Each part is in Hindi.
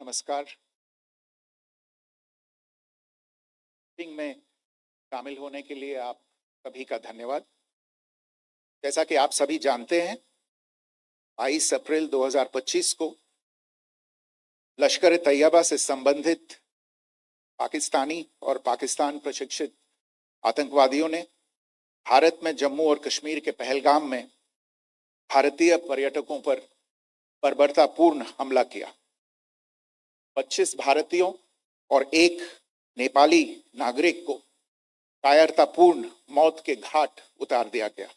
नमस्कार। मीटिंग में शामिल होने के लिए आप सभी का धन्यवाद। जैसा कि आप सभी जानते हैं, 22 अप्रैल 2025 को लश्कर ए तैयबा से संबंधित पाकिस्तानी और पाकिस्तान प्रशिक्षित आतंकवादियों ने भारत में जम्मू और कश्मीर के पहलगाम में भारतीय पर्यटकों पर बर्बरतापूर्ण हमला किया। 25 भारतीयों और एक नेपाली नागरिक को कायरतापूर्ण मौत के घाट उतार दिया गया।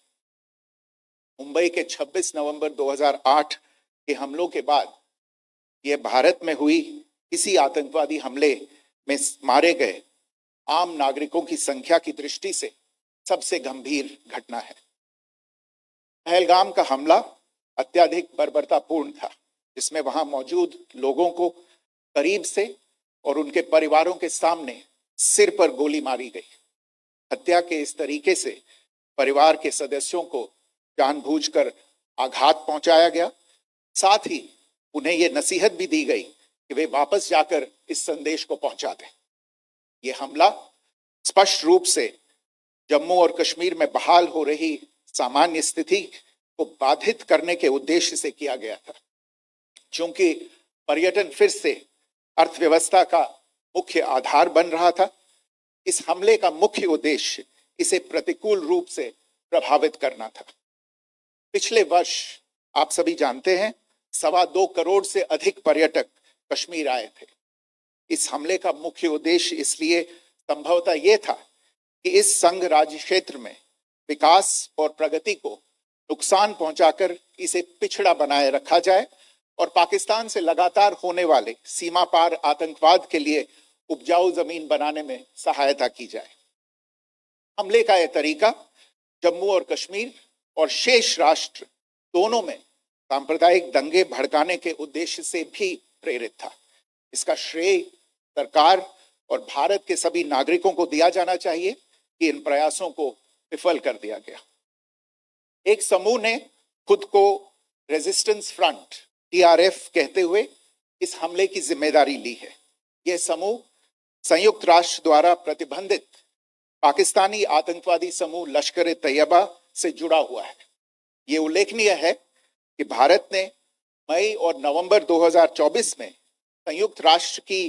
मुंबई के 26 नवंबर 2008 के हमलों के बाद यह भारत में हुई किसी आतंकवादी हमले में मारे गए आम नागरिकों की संख्या की दृष्टि से सबसे गंभीर घटना है। पहलगाम का हमला अत्यधिक बर्बरतापूर्ण था, जिसमें वहां मौजूद लोगों को करीब से और उनके परिवारों के सामने सिर पर गोली मारी गई। हत्या के इस तरीके से परिवार के सदस्यों को जानबूझकर आघात पहुंचाया गया। साथ ही उन्हें यह नसीहत भी दी गई कि वे वापस जाकर इस संदेश को पहुंचा दें। यह हमला स्पष्ट रूप से जम्मू और कश्मीर में बहाल हो रही सामान्य स्थिति को बाधित करने के उद्देश्य से किया गया था। चूंकि पर्यटन फिर से अर्थव्यवस्था का मुख्य आधार बन रहा था, इस हमले का मुख्य उद्देश्य इसे प्रतिकूल रूप से प्रभावित करना था। पिछले वर्ष आप सभी जानते हैं, 2.25 करोड़ से अधिक पर्यटक कश्मीर आए थे। इस हमले का मुख्य उद्देश्य इसलिए संभवतः यह था कि इस संघ राज्य क्षेत्र में विकास और प्रगति को नुकसान पहुंचाकर इसे पिछड़ा बनाए रखा जाए और पाकिस्तान से लगातार होने वाले सीमा पार आतंकवाद के लिए उपजाऊ जमीन बनाने में सहायता की जाए। हमले का यह तरीका जम्मू और कश्मीर और शेष राष्ट्र दोनों में सांप्रदायिक दंगे भड़काने के उद्देश्य से भी प्रेरित था। इसका श्रेय सरकार और भारत के सभी नागरिकों को दिया जाना चाहिए कि इन प्रयासों को विफल कर दिया गया। एक समूह ने खुद को रेजिस्टेंस फ्रंट टीआरएफ कहते हुए इस हमले की जिम्मेदारी ली है। यह समूह संयुक्त राष्ट्र द्वारा प्रतिबंधित पाकिस्तानी आतंकवादी समूह लश्कर ए तैयबा से जुड़ा हुआ है। यह उल्लेखनीय है कि भारत ने मई और नवंबर 2024 में संयुक्त राष्ट्र की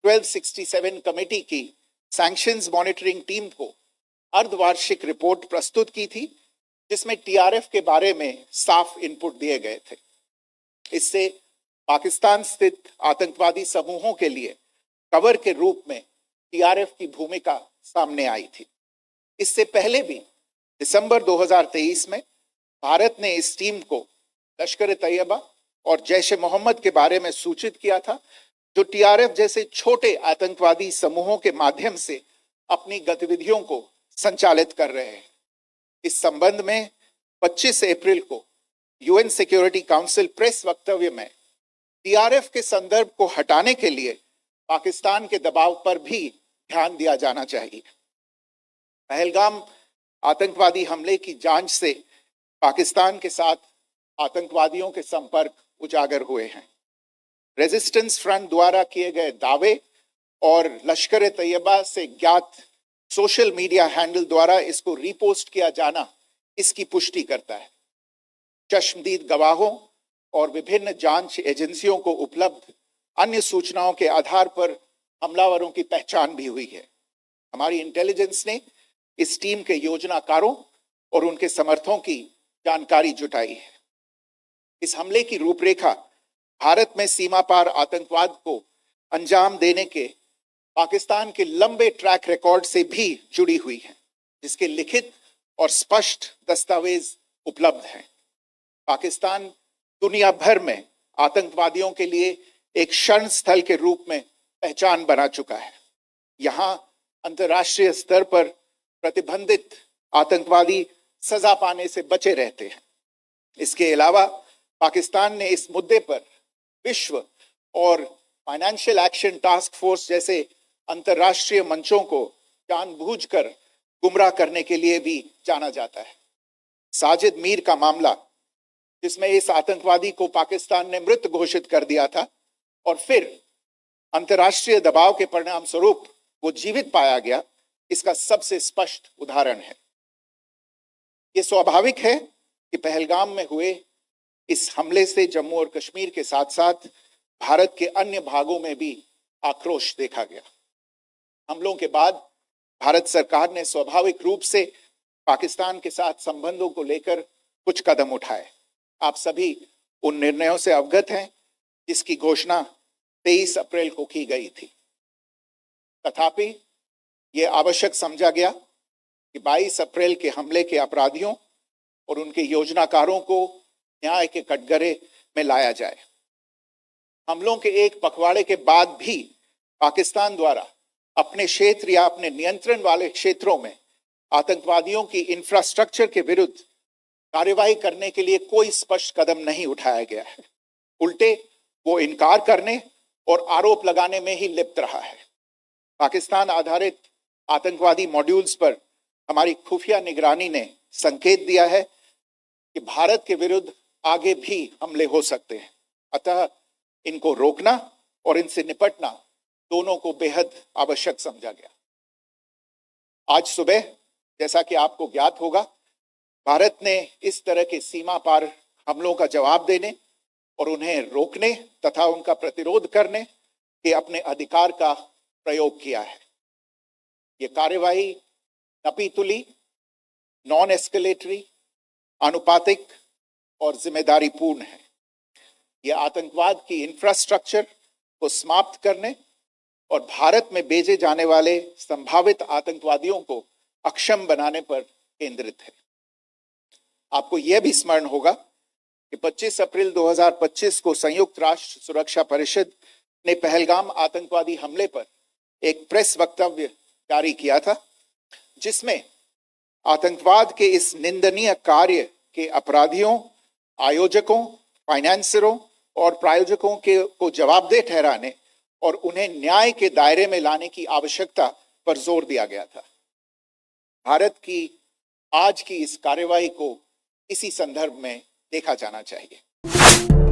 1267 कमेटी की सैंक्शंस मॉनिटरिंग टीम को अर्धवार्षिक रिपोर्ट प्रस्तुत की थी, जिसमें टीआरएफ के बारे में साफ इनपुट दिए गए थे। इससे पाकिस्तान स्थित आतंकवादी समूहों के लिए कवर के रूप में टीआरएफ की भूमिका सामने आई थी। इससे पहले भी दिसंबर 2023 में भारत ने इस टीम को लश्कर ए तैयबा और जैश ए मोहम्मद के बारे में सूचित किया था, जो टीआरएफ जैसे छोटे आतंकवादी समूहों के माध्यम से अपनी गतिविधियों को संचालित कर रहे हैं। इस संबंध में 25 अप्रैल को यूएन सिक्योरिटी काउंसिल प्रेस वक्तव्य में टीआरएफ के संदर्भ को हटाने के लिए पाकिस्तान के दबाव पर भी ध्यान दिया जाना चाहिए। पहलगाम आतंकवादी हमले की जांच से पाकिस्तान के साथ आतंकवादियों के संपर्क उजागर हुए हैं। रेजिस्टेंस फ्रंट द्वारा किए गए दावे और लश्कर ए तैयबा से ज्ञात सोशल मीडिया हैंडल द्वारा इसको रीपोस्ट किया जाना इसकी पुष्टि करता है। चश्मदीद गवाहों और विभिन्न जांच एजेंसियों को उपलब्ध अन्य सूचनाओं के आधार पर हमलावरों की पहचान भी हुई है। हमारी इंटेलिजेंस ने इस टीम के योजनाकारों और उनके समर्थकों की जानकारी जुटाई है। इस हमले की रूपरेखा भारत में सीमा पार आतंकवाद को अंजाम देने के पाकिस्तान के लंबे ट्रैक रिकॉर्ड से भी जुड़ी हुई है, जिसके लिखित और स्पष्ट दस्तावेज उपलब्ध हैं। पाकिस्तान दुनिया भर में आतंकवादियों के लिए एक शरण स्थल के रूप में पहचान बना चुका है। यहाँ अंतर्राष्ट्रीय स्तर पर प्रतिबंधित आतंकवादी सजा पाने से बचे रहते हैं। इसके अलावा पाकिस्तान ने इस मुद्दे पर विश्व और फाइनेंशियल एक्शन टास्क फोर्स जैसे अंतर्राष्ट्रीय मंचों को जानबूझकर गुमराह करने के लिए भी जाना जाता है। साजिद मीर का मामला, जिसमें इस आतंकवादी को पाकिस्तान ने मृत घोषित कर दिया था और फिर अंतर्राष्ट्रीय दबाव के परिणाम स्वरूप वो जीवित पाया गया, इसका सबसे स्पष्ट उदाहरण है। ये स्वाभाविक है कि पहलगाम में हुए इस हमले से जम्मू और कश्मीर के साथ साथ भारत के अन्य भागों में भी आक्रोश देखा गया। हमलों के बाद भारत सरकार ने स्वाभाविक रूप से पाकिस्तान के साथ संबंधों को लेकर कुछ कदम उठाए। आप सभी उन निर्णयों से अवगत हैं जिसकी घोषणा 23 अप्रैल को की गई थी। तथापि ये आवश्यक समझा गया कि 22 अप्रैल के हमले के अपराधियों और उनके योजनाकारों को न्याय के कटघरे में लाया जाए। हमलों के एक पखवाड़े के बाद भी पाकिस्तान द्वारा अपने क्षेत्र या अपने नियंत्रण वाले क्षेत्रों में आतंकवादियों की इंफ्रास्ट्रक्चर के विरुद्ध कार्यवाही करने के लिए कोई स्पष्ट कदम नहीं उठाया गया है। उल्टे वो इनकार करने और आरोप लगाने में ही लिप्त रहा है। पाकिस्तान आधारित आतंकवादी मॉड्यूल्स पर हमारी खुफिया निगरानी ने संकेत दिया है कि भारत के विरुद्ध आगे भी हमले हो सकते हैं। अतः इनको रोकना और इनसे निपटना दोनों को बेहद आवश्यक समझा गया। आज सुबह, जैसा कि आपको ज्ञात होगा, भारत ने इस तरह के सीमा पार हमलों का जवाब देने और उन्हें रोकने तथा उनका प्रतिरोध करने के अपने अधिकार का प्रयोग किया है। ये कार्यवाही नपीतुली, नॉन एस्केलेटरी, अनुपातिक और जिम्मेदारी पूर्ण है। यह आतंकवाद की इंफ्रास्ट्रक्चर को समाप्त करने और भारत में भेजे जाने वाले संभावित आतंकवादियों को अक्षम बनाने पर केंद्रित है। आपको यह भी स्मरण होगा कि 25 अप्रैल 2025 को संयुक्त राष्ट्र सुरक्षा परिषद ने पहलगाम आतंकवादी हमले पर एक प्रेस वक्तव्य जारी किया था, जिसमें आतंकवाद के इस निंदनीय कार्य के अपराधियों, आयोजकों, फाइनेंसरों और प्रायोजकों को जवाबदेह ठहराने और उन्हें न्याय के दायरे में लाने की आवश्यकता पर जोर दिया गया था। भारत की आज की इस कार्यवाही को इसी संदर्भ में देखा जाना चाहिए।